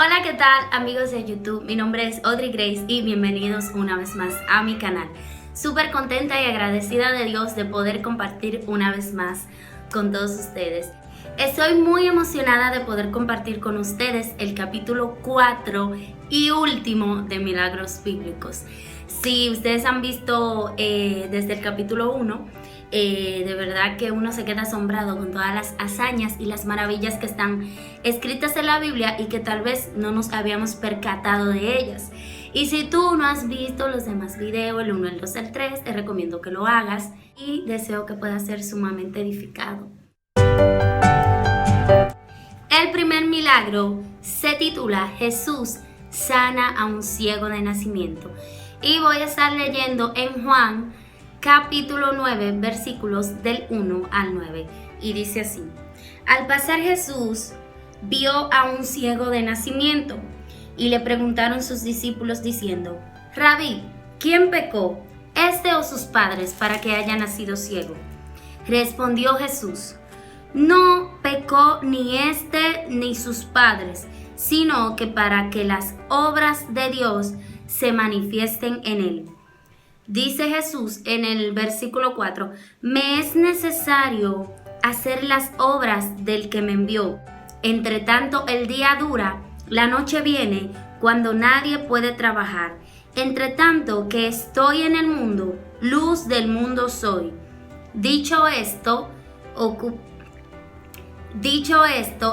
Hola, ¿qué tal amigos de YouTube? Mi nombre es Audrey Grace y bienvenidos una vez más a mi canal. Súper contenta y agradecida de Dios de poder compartir una vez más con todos ustedes. Estoy muy emocionada de poder compartir con ustedes el capítulo 4 y último de Milagros Bíblicos. Si ustedes han visto desde el capítulo 1, de verdad que uno se queda asombrado con todas las hazañas y las maravillas que están escritas en la Biblia y que tal vez no nos habíamos percatado de ellas. Y si tú no has visto los demás videos, el 1, el 2, el 3, te recomiendo que lo hagas y deseo que puedas ser sumamente edificado. El primer milagro se titula Jesús sana a un ciego de nacimiento y voy a estar leyendo en Juan capítulo 9, versículos del 1 al 9, y dice así: Al pasar Jesús vio a un ciego de nacimiento, y le preguntaron sus discípulos diciendo: Rabí, ¿quién pecó, este o sus padres, para que haya nacido ciego? Respondió Jesús: No pecó ni este ni sus padres, sino que para que las obras de Dios se manifiesten en él. Dice Jesús en el versículo 4, me es necesario hacer las obras del que me envió. Entre tanto el día dura, la noche viene, cuando nadie puede trabajar. Entre tanto que estoy en el mundo, luz del mundo soy. Dicho esto,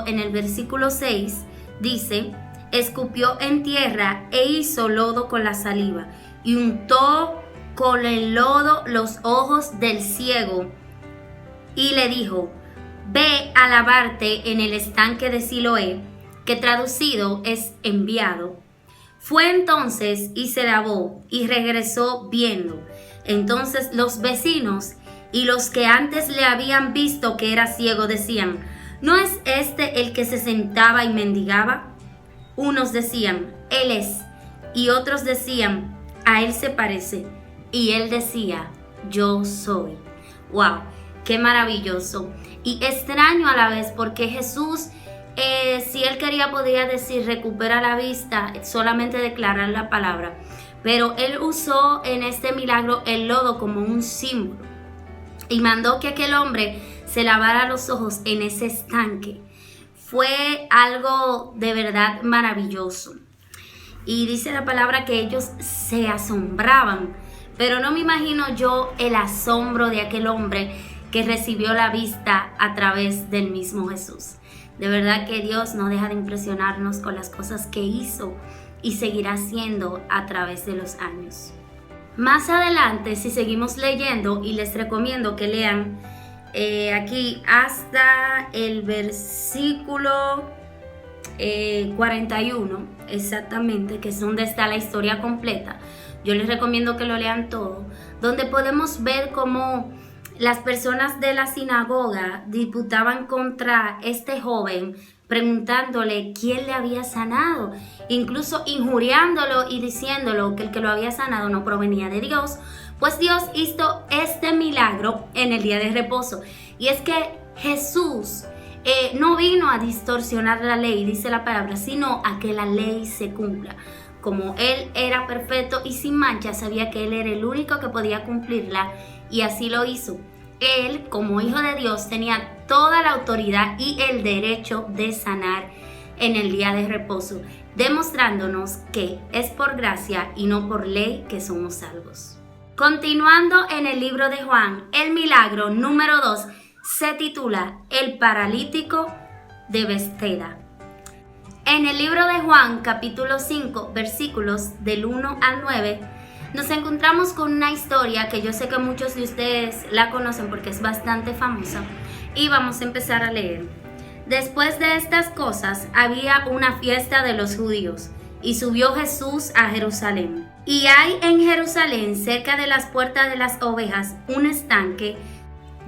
en el versículo 6, dice, escupió en tierra e hizo lodo con la saliva, y untó con el lodo los ojos del ciego, y le dijo, ve a lavarte en el estanque de Siloé, que traducido es enviado. Fue entonces y se lavó, y regresó viendo. Entonces los vecinos y los que antes le habían visto que era ciego decían, ¿no es este el que se sentaba y mendigaba? Unos decían, él es, y otros decían, a él se parece. Y él decía, yo soy. ¡Wow! ¡Qué maravilloso! Y extraño a la vez porque Jesús, si él quería, podía decir, recupera la vista, solamente declarar la palabra. Pero él usó en este milagro el lodo como un símbolo. Y mandó que aquel hombre se lavara los ojos en ese estanque. Fue algo de verdad maravilloso. Y dice la palabra que ellos se asombraban. Pero no me imagino yo el asombro de aquel hombre que recibió la vista a través del mismo Jesús. De verdad que Dios no deja de impresionarnos con las cosas que hizo y seguirá haciendo a través de los años. Más adelante, si seguimos leyendo, y les recomiendo que lean aquí hasta el versículo 41, exactamente, que es donde está la historia completa. Yo les recomiendo que lo lean todo, donde podemos ver cómo las personas de la sinagoga disputaban contra este joven, preguntándole quién le había sanado, incluso injuriándolo y diciéndolo que el que lo había sanado no provenía de Dios, pues Dios hizo este milagro en el día de reposo. Y es que Jesús no vino a distorsionar la ley, dice la palabra, sino a que la ley se cumpla. Como Él era perfecto y sin mancha, sabía que Él era el único que podía cumplirla y así lo hizo. Él, como hijo de Dios, tenía toda la autoridad y el derecho de sanar en el día de reposo, demostrándonos que es por gracia y no por ley que somos salvos. Continuando en el libro de Juan, el milagro número 2 se titula El paralítico de Bethesda. En el libro de Juan, capítulo 5, versículos del 1 al 9, nos encontramos con una historia que yo sé que muchos de ustedes la conocen porque es bastante famosa, y vamos a empezar a leer. Después de estas cosas, había una fiesta de los judíos, y subió Jesús a Jerusalén. Y hay en Jerusalén, cerca de las puertas de las ovejas, un estanque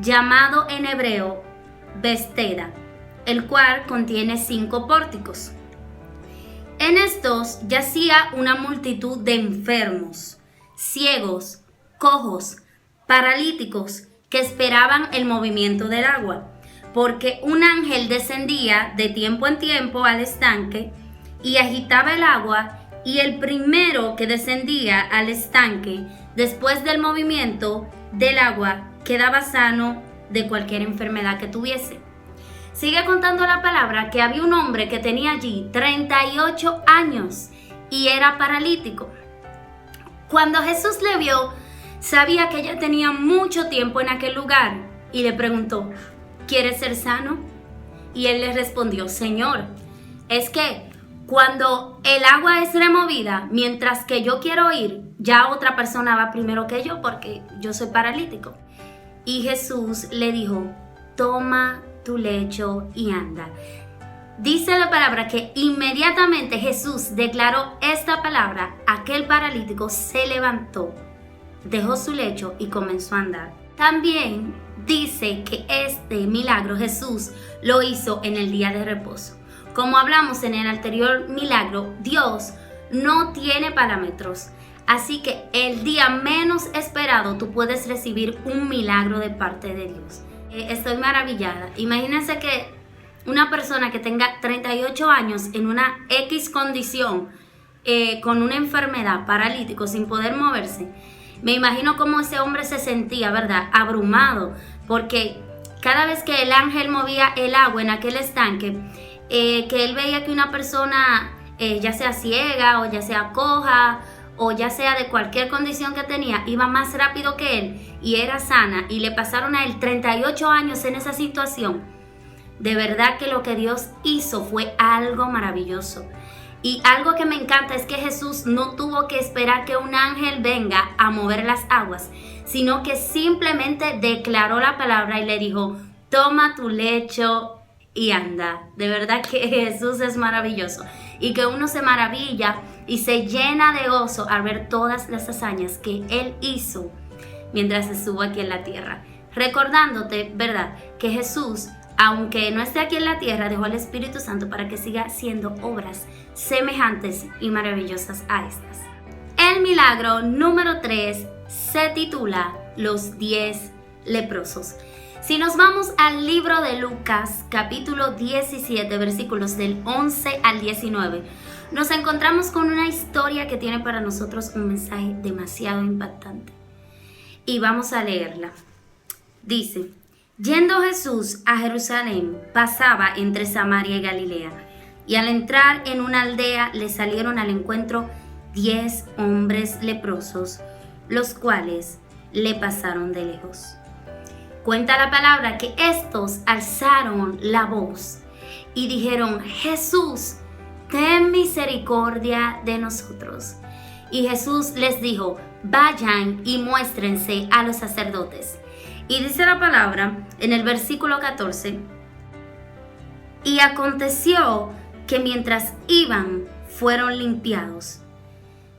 llamado en hebreo Bethesda, el cual contiene 5 pórticos. En estos yacía una multitud de enfermos, ciegos, cojos, paralíticos, que esperaban el movimiento del agua, porque un ángel descendía de tiempo en tiempo al estanque y agitaba el agua, y el primero que descendía al estanque después del movimiento del agua quedaba sano de cualquier enfermedad que tuviese. Sigue contando la palabra que había un hombre que tenía allí 38 años y era paralítico. Cuando Jesús le vio, sabía que ya tenía mucho tiempo en aquel lugar y le preguntó: ¿quieres ser sano? Y él le respondió: Señor, es que cuando el agua es removida, mientras que yo quiero ir, ya otra persona va primero que yo porque yo soy paralítico. Y Jesús le dijo: toma tu lecho y anda. Dice la palabra que inmediatamente Jesús declaró esta palabra, aquel paralítico se levantó, dejó su lecho y comenzó a andar. También dice que este milagro Jesús lo hizo en el día de reposo. Como hablamos en el anterior milagro, Dios no tiene parámetros. Así que el día menos esperado tú puedes recibir un milagro de parte de Dios. Estoy maravillada. Imagínense que una persona que tenga 38 años en una X condición, con una enfermedad, paralítico, sin poder moverse, me imagino cómo ese hombre se sentía, ¿verdad? Abrumado, porque cada vez que el ángel movía el agua en aquel estanque, que él veía que una persona, ya sea ciega o ya sea coja, o ya sea de cualquier condición que tenía, iba más rápido que él y era sana, y le pasaron a él 38 años en esa situación. De verdad que lo que Dios hizo fue algo maravilloso. Y algo que me encanta es que Jesús no tuvo que esperar que un ángel venga a mover las aguas, sino que simplemente declaró la palabra y le dijo: toma tu lecho y anda. De verdad que Jesús es maravilloso y que uno se maravilla y se llena de gozo al ver todas las hazañas que Él hizo mientras estuvo aquí en la tierra. Recordándote, ¿verdad?, que Jesús, aunque no esté aquí en la tierra, dejó al Espíritu Santo para que siga haciendo obras semejantes y maravillosas a estas. El milagro número 3 se titula Los 10 leprosos. Si nos vamos al libro de Lucas, capítulo 17, versículos del 11 al 19, nos encontramos con una historia que tiene para nosotros un mensaje demasiado impactante. Y vamos a leerla. Dice: yendo Jesús a Jerusalén, pasaba entre Samaria y Galilea, y al entrar en una aldea le salieron al encuentro 10 hombres leprosos, los cuales le pasaron de lejos. Cuenta la palabra que estos alzaron la voz y dijeron: Jesús, ten misericordia de nosotros. Y Jesús les dijo: vayan y muéstrense a los sacerdotes. Y dice la palabra en el versículo 14: y aconteció que mientras iban, fueron limpiados.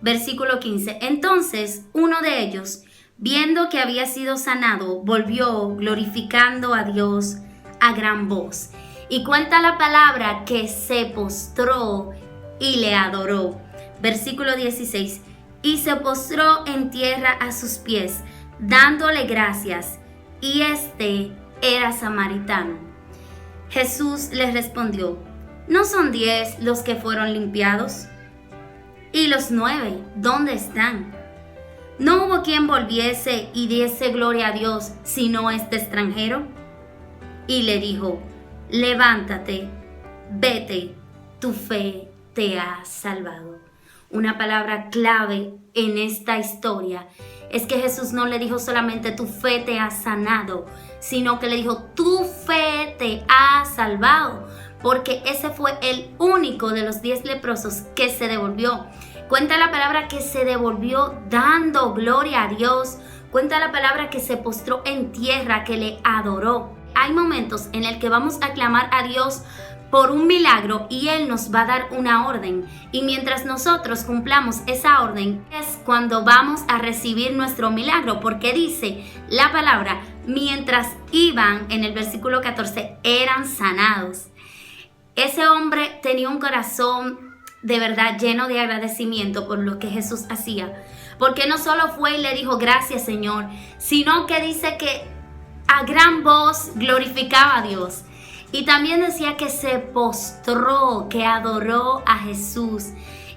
Versículo 15: entonces uno de ellos, viendo que había sido sanado, volvió glorificando a Dios a gran voz. Y cuenta la palabra que se postró y le adoró. Versículo 16: y se postró en tierra a sus pies, dándole gracias. Y este era samaritano. Jesús les respondió: ¿no son 10 los que fueron limpiados? ¿Y los 9 dónde están? ¿No hubo quien volviese y diese gloria a Dios sino este extranjero? Y le dijo: levántate, vete, tu fe te ha salvado. Una palabra clave en esta historia es que Jesús no le dijo solamente tu fe te ha sanado, sino que le dijo tu fe te ha salvado, porque ese fue el único de los 10 leprosos que se devolvió. Cuenta la palabra que se devolvió dando gloria a Dios. Cuenta la palabra que se postró en tierra, que le adoró. Hay momentos en el que vamos a clamar a Dios por un milagro y Él nos va a dar una orden. Y mientras nosotros cumplamos esa orden es cuando vamos a recibir nuestro milagro, porque dice la palabra, mientras iban, en el versículo 14, eran sanados. Ese hombre tenía un corazón de verdad lleno de agradecimiento por lo que Jesús hacía, porque no solo fue y le dijo gracias Señor, sino que dice que a gran voz glorificaba a Dios. Y también decía que se postró, que adoró a Jesús.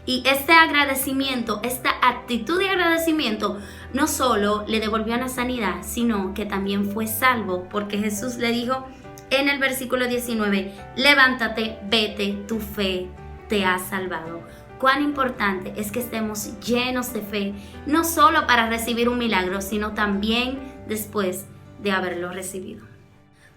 Y este agradecimiento, esta actitud de agradecimiento, no solo le devolvió la sanidad, sino que también fue salvo, porque Jesús le dijo en el versículo 19, levántate, vete, tu fe te ha salvado. Cuán importante es que estemos llenos de fe, no solo para recibir un milagro, sino también después de haberlo recibido.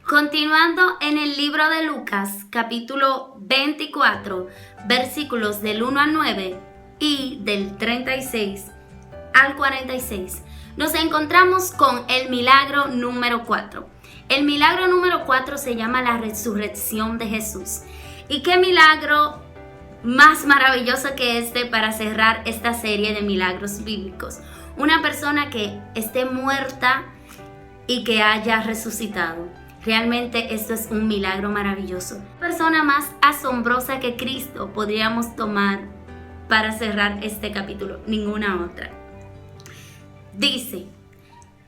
Continuando en el libro de Lucas, capítulo 24, versículos del 1 al 9 y del 36 al 46, nos encontramos con el milagro número 4. El milagro número 4 se llama la resurrección de Jesús. ¿Y qué milagro más maravilloso que este para cerrar esta serie de milagros bíblicos? Una persona que esté muerta y que haya resucitado. Realmente esto es un milagro maravilloso. La persona más asombrosa que Cristo podríamos tomar para cerrar este capítulo, ninguna otra. Dice,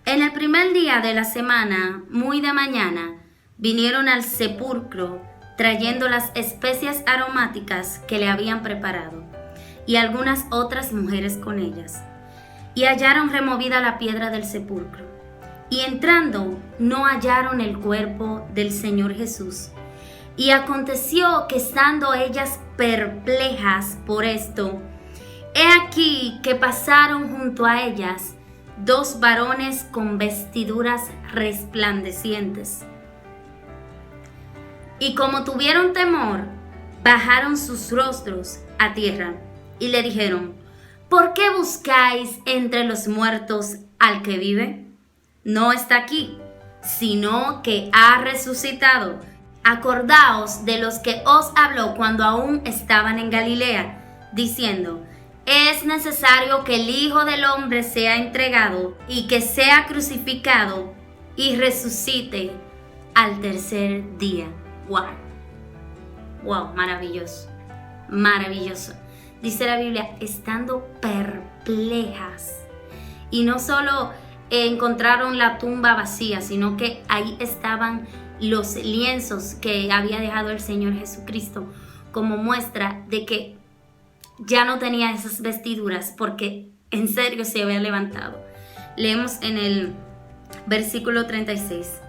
en el primer día de la semana, muy de mañana, vinieron al sepulcro trayendo las especias aromáticas que le habían preparado, y algunas otras mujeres con ellas. Y hallaron removida la piedra del sepulcro. Y entrando, no hallaron el cuerpo del Señor Jesús. Y aconteció que estando ellas perplejas por esto, he aquí que pasaron junto a ellas 2 varones con vestiduras resplandecientes. Y como tuvieron temor, bajaron sus rostros a tierra y le dijeron, ¿por qué buscáis entre los muertos al que vive? No está aquí, sino que ha resucitado. Acordaos de los que os habló cuando aún estaban en Galilea, diciendo, es necesario que el Hijo del Hombre sea entregado y que sea crucificado y resucite al tercer día. ¡Wow! ¡Wow! Maravilloso. Maravilloso. Dice la Biblia, estando perplejas. Y no solo encontraron la tumba vacía, sino que ahí estaban los lienzos que había dejado el Señor Jesucristo como muestra de que ya no tenía esas vestiduras porque en serio se había levantado. Leemos en el versículo 36.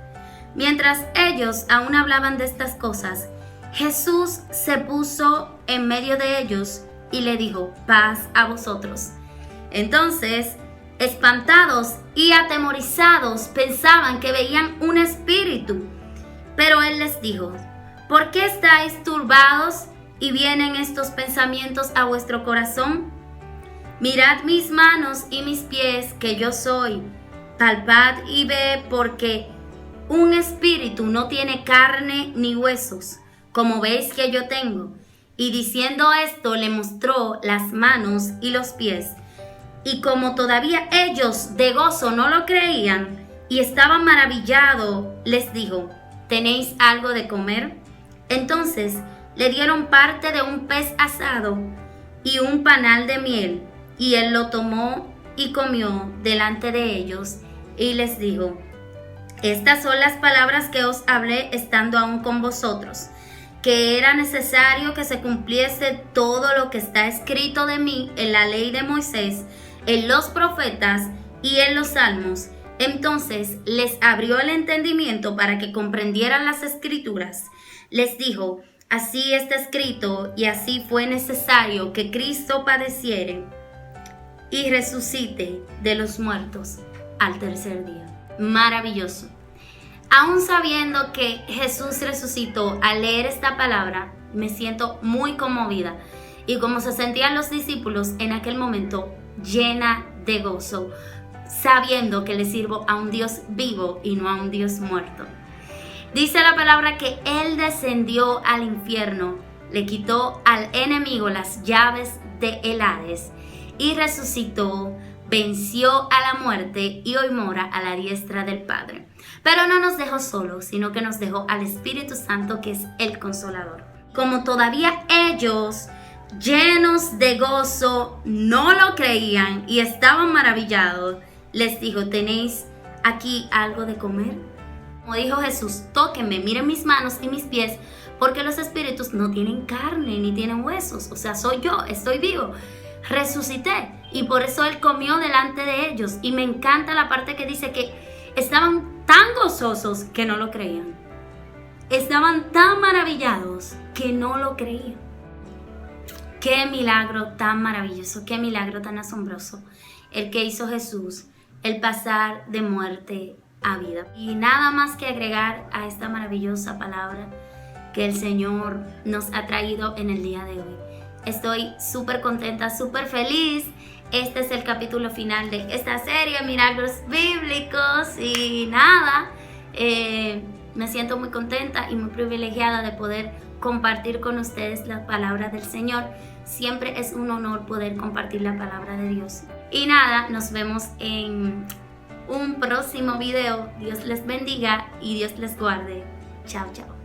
Mientras ellos aún hablaban de estas cosas, Jesús se puso en medio de ellos y le dijo, paz a vosotros. Entonces, espantados y atemorizados, pensaban que veían un espíritu. Pero él les dijo, ¿por qué estáis turbados y vienen estos pensamientos a vuestro corazón? Mirad mis manos y mis pies, que yo soy. Palpad y ve, porque un espíritu no tiene carne ni huesos, como veis que yo tengo. Y diciendo esto, le mostró las manos y los pies. Y como todavía ellos de gozo no lo creían y estaban maravillados, les dijo, ¿tenéis algo de comer? Entonces le dieron parte de un pez asado y un panal de miel, y él lo tomó y comió delante de ellos, y les dijo, estas son las palabras que os hablé estando aún con vosotros, que era necesario que se cumpliese todo lo que está escrito de mí en la ley de Moisés, en los profetas y en los salmos. Entonces les abrió el entendimiento para que comprendieran las escrituras. Les dijo, así está escrito y así fue necesario que Cristo padeciere y resucite de los muertos al tercer día. Maravilloso. Aún sabiendo que Jesús resucitó, al leer esta palabra me siento muy conmovida, y como se sentían los discípulos en aquel momento, llena de gozo, sabiendo que le sirvo a un Dios vivo y no a un Dios muerto. Dice la palabra que Él descendió al infierno, le quitó al enemigo las llaves de el Hades y resucitó, venció a la muerte y hoy mora a la diestra del Padre. Pero no nos dejó solos, sino que nos dejó al Espíritu Santo, que es el Consolador. Como todavía ellos, llenos de gozo, no lo creían y estaban maravillados, les dijo, ¿tenéis aquí algo de comer? Como dijo Jesús, tóquenme, miren mis manos y mis pies, porque los espíritus no tienen carne ni tienen huesos. O sea, soy yo, estoy vivo. Resucité y por eso Él comió delante de ellos. Y me encanta la parte que dice que estaban tan gozosos que no lo creían. Estaban tan maravillados que no lo creían. Qué milagro tan maravilloso, qué milagro tan asombroso el que hizo Jesús, el pasar de muerte a vida. Y nada más que agregar a esta maravillosa palabra que el Señor nos ha traído en el día de hoy. Estoy súper contenta, súper feliz. Este es el capítulo final de esta serie, Milagros Bíblicos. Y nada, me siento muy contenta y muy privilegiada de poder compartir con ustedes la palabra del Señor. Siempre es un honor poder compartir la palabra de Dios. Y nada, nos vemos en un próximo video. Dios les bendiga y Dios les guarde. Chao, chao.